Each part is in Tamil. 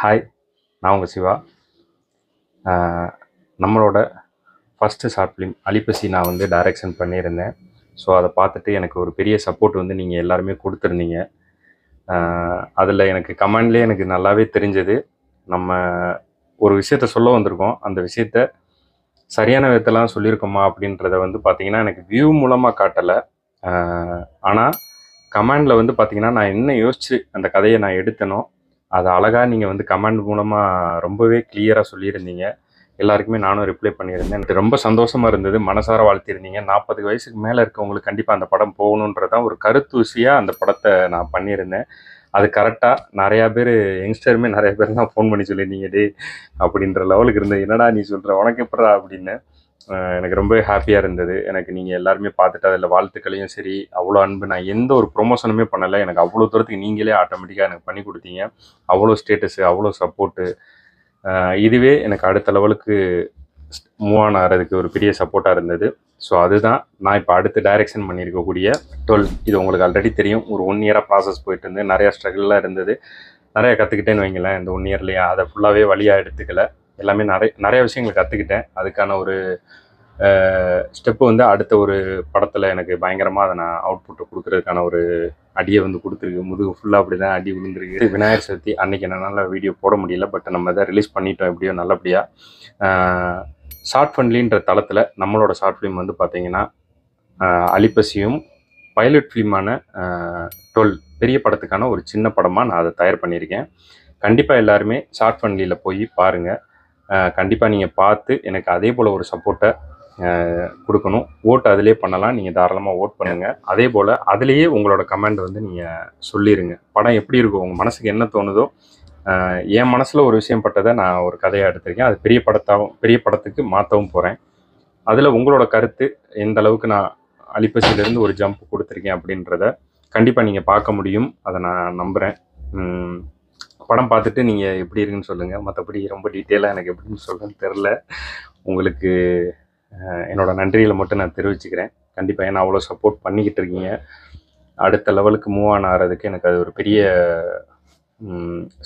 ஹாய், நான் உங்கள் சிவா. நம்மளோட ஃபஸ்ட்டு ஷார்ட் ஃபிலிம் அலிப்பசி நான் வந்து டைரக்ஷன் பண்ணியிருந்தேன். ஸோ அதை பார்த்துட்டு எனக்கு ஒரு பெரிய சப்போர்ட் வந்து நீங்கள் எல்லாருமே கொடுத்துருந்தீங்க. அதில் எனக்கு கமெண்ட்லேயே எனக்கு நல்லாவே தெரிஞ்சது, நம்ம ஒரு விஷயத்த சொல்ல வந்திருக்கோம், அந்த விஷயத்த சரியான விதத்தெல்லாம் சொல்லியிருக்கோமா அப்படின்றத வந்து பார்த்திங்கன்னா எனக்கு வியூ மூலமாக காட்டலை. ஆனால் கமெண்டில் வந்து பார்த்திங்கன்னா நான் என்ன யோசித்து அந்த கதையை நான் எடுத்தனோ அதை அழகாக நீங்கள் வந்து கமெண்ட் மூலமாக ரொம்பவே கிளியராக சொல்லியிருந்தீங்க. எல்லாருக்குமே நானும் ரிப்ளை பண்ணியிருந்தேன். எனக்கு ரொம்ப சந்தோஷமாக இருந்தது. மனசார வாழ்த்திருந்தீங்க. 40 வயசுக்கு மேலே இருக்கவங்களுக்கு கண்டிப்பாக அந்த படம் போகணுன்றதான் ஒரு கருத்தூசியாக அந்த படத்தை நான் பண்ணியிருந்தேன். அது கரெக்டாக நிறையா பேர் யங்ஸ்டருமே நிறைய பேர் தான் ஃபோன் பண்ணி சொல்லியிருந்தீங்க, டே அப்படின்ற லெவலுக்கு இருந்தது. என்னடா நீ சொல்கிற, உனக்கு எப்படா அப்படின்னு. எனக்கு ரொம்ப ஹாப்பியாக இருந்தது. எனக்கு நீங்கள் எல்லாருமே பார்த்துட்டு அதில் வாழ்த்துக்களையும் சரி, அவ்வளோ அன்பு. நான் எந்த ஒரு ப்ரொமோஷனுமே பண்ணலை. எனக்கு அவ்வளோ தூரத்துக்கு நீங்களே ஆட்டோமேட்டிக்காக எனக்கு பண்ணி கொடுத்தீங்க. அவ்வளோ ஸ்டேட்டஸு, அவ்வளோ சப்போர்ட்டு. இதுவே எனக்கு அடுத்த லெவலுக்கு மூவ் ஆன் ஆகிறதுக்கு ஒரு பெரிய சப்போர்ட்டாக இருந்தது. ஸோ அதுதான் நான் இப்போ அடுத்து டைரெக்ஷன் பண்ணியிருக்கக்கூடிய 12. இது உங்களுக்கு ஆல்ரெடி தெரியும். ஒரு 1 இயராக ப்ராசஸ் போயிட்டு இருந்து நிறையா ஸ்ட்ரகிள்லாம் இருந்தது. நிறையா கற்றுக்கிட்டேன்னு வைங்களேன். இந்த 1 இயர்லேயே அதை ஃபுல்லாகவே வழியாக எடுத்துக்கல. எல்லாமே நிறைய விஷயங்கள் கற்றுக்கிட்டேன். அதுக்கான ஒரு ஸ்டெப்பு வந்து அடுத்த ஒரு படத்தில் எனக்கு பயங்கரமாக அதை நான் அவுட்புட்டை கொடுக்குறதுக்கான ஒரு அடியை வந்து கொடுத்துருக்கு. முதுகு ஃபுல்லாக அப்படி தான் அடி விழுந்துருக்கு. விநாயகர் சதுர்த்தி அன்றைக்கி என்னால் வீடியோ போட முடியல. பட் நம்ம இதை ரிலீஸ் பண்ணிட்டோம் எப்படியோ நல்லபடியாக. ஷார்ட் ஃபன்லின்ற தளத்தில் நம்மளோட ஷார்ட் ஃபிலிம் வந்து பார்த்திங்கன்னா அலிப்பசியும் பைலட் ஃபிலிமான 12 பெரிய படத்துக்கான ஒரு சின்ன படமாக நான் அதை தயார் பண்ணியிருக்கேன். கண்டிப்பாக எல்லாருமே ஷார்ட் ஃபன்லியில் போய் பாருங்கள். கண்டிப்பாக நீங்கள் பார்த்து எனக்கு அதே போல் ஒரு சப்போர்ட்டை கொடுக்கணும். ஓட்டு அதிலே பண்ணலாம். நீங்கள் தாராளமாக ஓட் பண்ணுங்கள். அதே போல் அதிலேயே உங்களோட கமெண்ட் வந்து நீங்கள் சொல்லிடுங்க. படம் எப்படி இருக்கும், உங்கள் மனசுக்கு என்ன தோணுதோ. என் மனசில் ஒரு விஷயம் பட்டதை நான் ஒரு கதையாக எடுத்திருக்கேன். அது பெரிய படத்துக்கு மாற்றவும் போகிறேன். அதில் உங்களோட கருத்து எந்த அளவுக்கு நான் அலிப்பசியிலேருந்து ஒரு ஜம்ப் கொடுத்துருக்கேன் அப்படின்றத கண்டிப்பாக நீங்கள் பார்க்க முடியும். அதை நான் நம்புகிறேன். படம் பார்த்துட்டு நீங்கள் எப்படி இருக்குன்னு சொல்லுங்கள். மற்றபடி ரொம்ப டீட்டெயிலாக எனக்கு எப்படின்னு சொல்கிறேன்னு தெரில. உங்களுக்கு என்னோட நன்றிகளை மட்டும் நான் தெரிவிச்சுக்கிறேன். கண்டிப்பாக ஏன்னா அவ்வளோ சப்போர்ட் பண்ணிக்கிட்டு இருக்கீங்க. அடுத்த லெவலுக்கு மூவ் ஆன் ஆகிறதுக்கு எனக்கு அது ஒரு பெரிய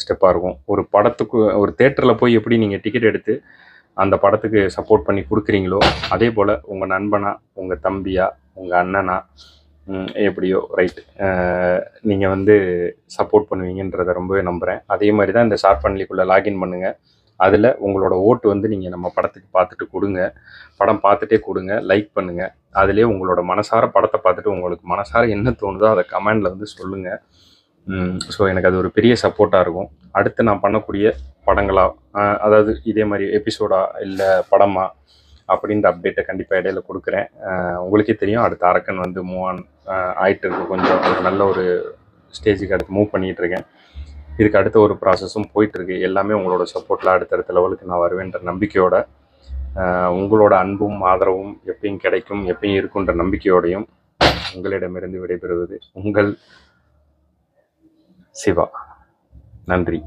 ஸ்டெப்பாக இருக்கும். ஒரு படத்துக்கு ஒரு தேட்டரில் போய் எப்படி நீங்கள் டிக்கெட் எடுத்து அந்த படத்துக்கு சப்போர்ட் பண்ணி கொடுக்குறீங்களோ, அதே போல் உங்கள் நண்பனா, உங்கள் தம்பியா, உங்கள் அண்ணனா, எப்படியோ ரைட், நீங்கள் வந்து சப்போர்ட் பண்ணுவீங்கன்றதை ரொம்பவே நம்புகிறேன். அதே மாதிரி தான் இந்த ஷார்ட் ஃபன்லிக்குள்ளே லாகின் பண்ணுங்கள். அதில் உங்களோட ஓட்டு வந்து நீங்கள் நம்ம படத்துக்கு பார்த்துட்டு கொடுங்க. படம் பார்த்துட்டே கொடுங்க, லைக் பண்ணுங்கள். அதிலே உங்களோட மனசார படத்தை பார்த்துட்டு உங்களுக்கு மனசார என்ன தோணுதோ அதை கமெண்டில் வந்து சொல்லுங்கள். ஸோ எனக்கு அது ஒரு பெரிய சப்போர்ட்டாக இருக்கும். அடுத்து நான் பண்ணக்கூடிய படங்களா, அதாவது இதே மாதிரி எபிசோடா இல்லை படமா அப்படின்ற அப்டேட்டை கண்டிப்பாக இடையில கொடுக்குறேன். உங்களுக்கே தெரியும், அடுத்த அரக்கன் வந்து மூவ் ஆன் ஆகிட்டு இருக்கு. கொஞ்சம் ஒரு நல்ல ஒரு ஸ்டேஜுக்கு அடுத்து மூவ் பண்ணிகிட்ருக்கேன். இதுக்கு அடுத்த ஒரு ப்ராசஸும் போயிட்டுருக்கு. எல்லாமே உங்களோட சப்போர்ட்டில் அடுத்தடுத்த லெவலுக்கு நான் வருவேன்ற நம்பிக்கையோட, உங்களோட அன்பும் ஆதரவும் எப்பயும் கிடைக்கும், எப்பயும் இருக்குன்ற நம்பிக்கையோடையும் உங்களிடமிருந்து விடைபெறுவது உங்கள் சிவா. நன்றி.